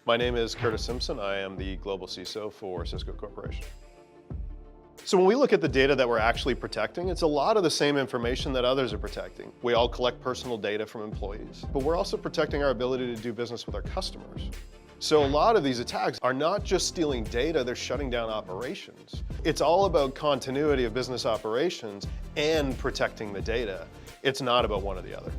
My name is Curtis Simpson. I am the Global CISO for Sysco Corporation. So when we look at the data that we're actually protecting, it's a lot of the same information that others are protecting. We all collect personal data from employees, but we're also protecting our ability to do business with our customers. So a lot of these attacks are not just stealing data, they're shutting down operations. It's all about continuity of business operations and protecting the data. It's not about one or the other.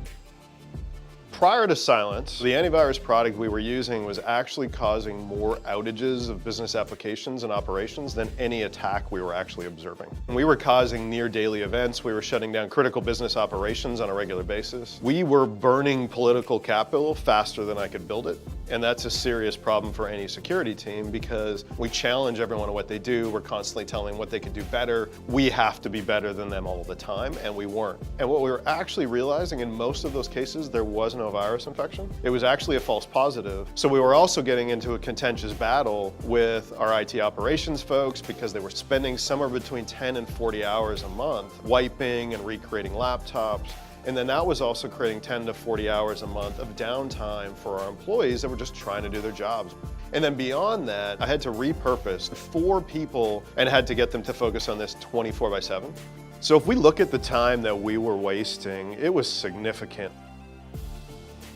Prior to Cylance, the antivirus product we were using was actually causing more outages of business applications and operations than any attack we were actually observing. We were causing near daily events. We were shutting down critical business operations on a regular basis. We were burning political capital faster than I could build it. And that's a serious problem for any security team because we challenge everyone on what they do. We're constantly telling them what they could do better. We have to be better than them all the time, and we weren't. And what we were actually realizing in most of those cases, there was no virus infection. It was actually a false positive. So we were also getting into a contentious battle with our IT operations folks because they were spending somewhere between 10 and 40 hours a month wiping and recreating laptops. And then that was also creating 10 to 40 hours a month of downtime for our employees that were just trying to do their jobs. And then beyond that, I had to repurpose 4 people and had to get them to focus on this 24/7. So if we look at the time that we were wasting, it was significant.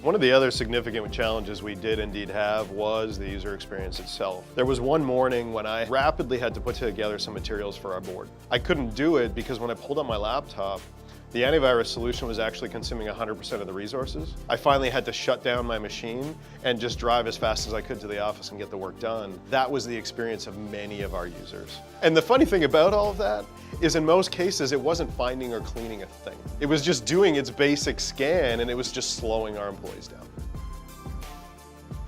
One of the other significant challenges we did indeed have was the user experience itself. There was one morning when I rapidly had to put together some materials for our board. I couldn't do it because when I pulled up my laptop, the antivirus solution was actually consuming 100% of the resources. I finally had to shut down my machine and just drive as fast as I could to the office and get the work done. That was the experience of many of our users. And the funny thing about all of that is in most cases, it wasn't finding or cleaning a thing. It was just doing its basic scan and it was just slowing our employees down.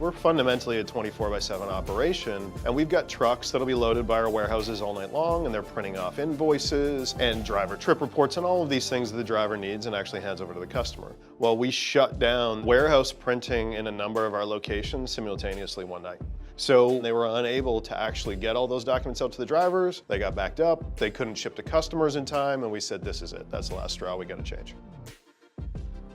We're fundamentally a 24/7 operation, and we've got trucks that'll be loaded by our warehouses all night long, and they're printing off invoices and driver trip reports and all of these things that the driver needs and actually hands over to the customer. Well, we shut down warehouse printing in a number of our locations simultaneously one night. So they were unable to actually get all those documents out to the drivers. They got backed up. They couldn't ship to customers in time, and we said, this is it. That's the last straw. We got to change.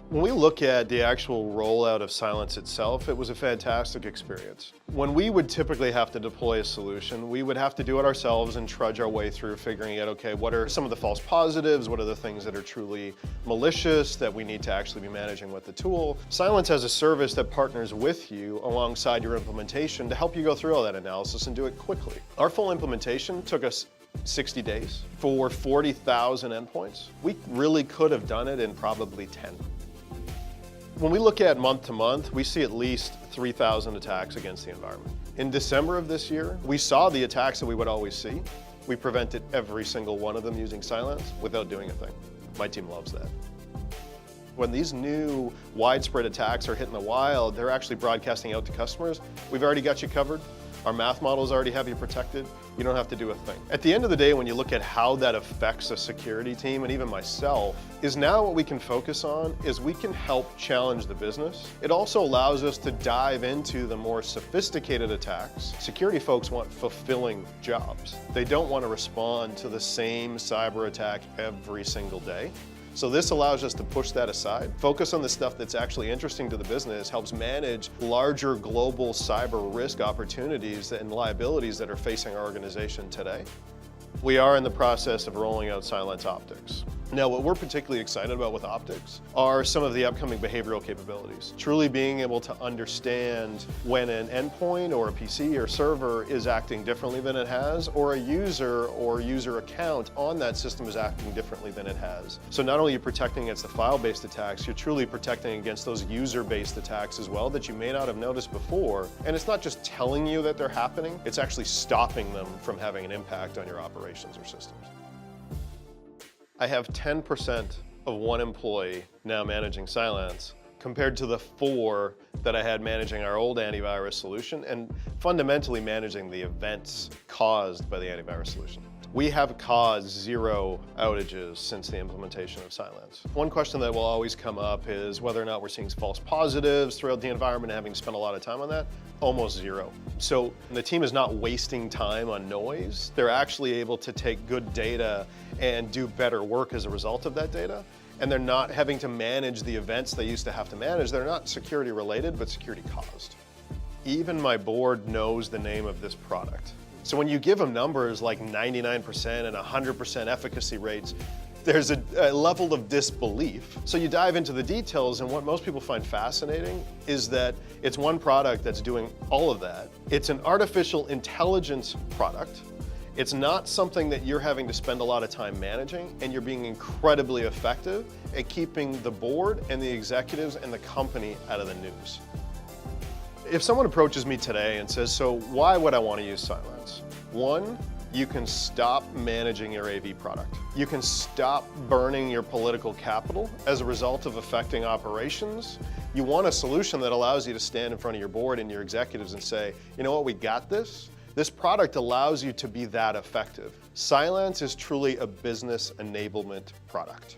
When we look at the actual rollout of Cylance itself, it was a fantastic experience. When we would typically have to deploy a solution, we would have to do it ourselves and trudge our way through figuring out, okay, what are some of the false positives? What are the things that are truly malicious that we need to actually be managing with the tool? Cylance has a service that partners with you alongside your implementation to help you go through all that analysis and do it quickly. Our full implementation took us 60 days for 40,000 endpoints. We really could have done it in probably 10. When we look at month to month, we see at least 3,000 attacks against the environment. In December of this year, we saw the attacks that we would always see. We prevented every single one of them using Cylance without doing a thing. My team loves that. When these new widespread attacks are hitting the wild, they're actually broadcasting out to customers. We've already got you covered. Our math models already have you protected. You don't have to do a thing. At the end of the day, when you look at how that affects a security team and even myself, is now what we can focus on is we can help challenge the business. It also allows us to dive into the more sophisticated attacks. Security folks want fulfilling jobs. They don't want to respond to the same cyber attack every single day. So this allows us to push that aside, focus on the stuff that's actually interesting to the business, helps manage larger global cyber risk opportunities and liabilities that are facing our organization today. We are in the process of rolling out Cylance Optics. Now, what we're particularly excited about with Optics are some of the upcoming behavioral capabilities. Truly being able to understand when an endpoint or a PC or server is acting differently than it has, or a user or user account on that system is acting differently than it has. So not only are you protecting against the file-based attacks, you're truly protecting against those user-based attacks as well that you may not have noticed before. And it's not just telling you that they're happening, it's actually stopping them from having an impact on your operations or systems. I have 10% of one employee now managing Cylance compared to the 4 that I had managing our old antivirus solution and fundamentally managing the events caused by the antivirus solution. We have caused 0 outages since the implementation of Cylance. One question that will always come up is whether or not we're seeing false positives throughout the environment and having spent a lot of time on that. Almost 0. So the team is not wasting time on noise. They're actually able to take good data and do better work as a result of that data. And they're not having to manage the events they used to have to manage. They're not security related, but security caused. even my board knows the name of this product. So when you give them numbers like 99% and 100% efficacy rates, there's a level of disbelief. So you dive into the details, and what most people find fascinating is that it's one product that's doing all of that. It's an artificial intelligence product. It's not something that you're having to spend a lot of time managing, and you're being incredibly effective at keeping the board and the executives and the company out of the news. If someone approaches me today and says, so why would I want to use Cylance? One, you can stop managing your AV product. You can stop burning your political capital as a result of affecting operations. You want a solution that allows you to stand in front of your board and your executives and say, you know what, we got this. This product allows you to be that effective. Cylance is truly a business enablement product.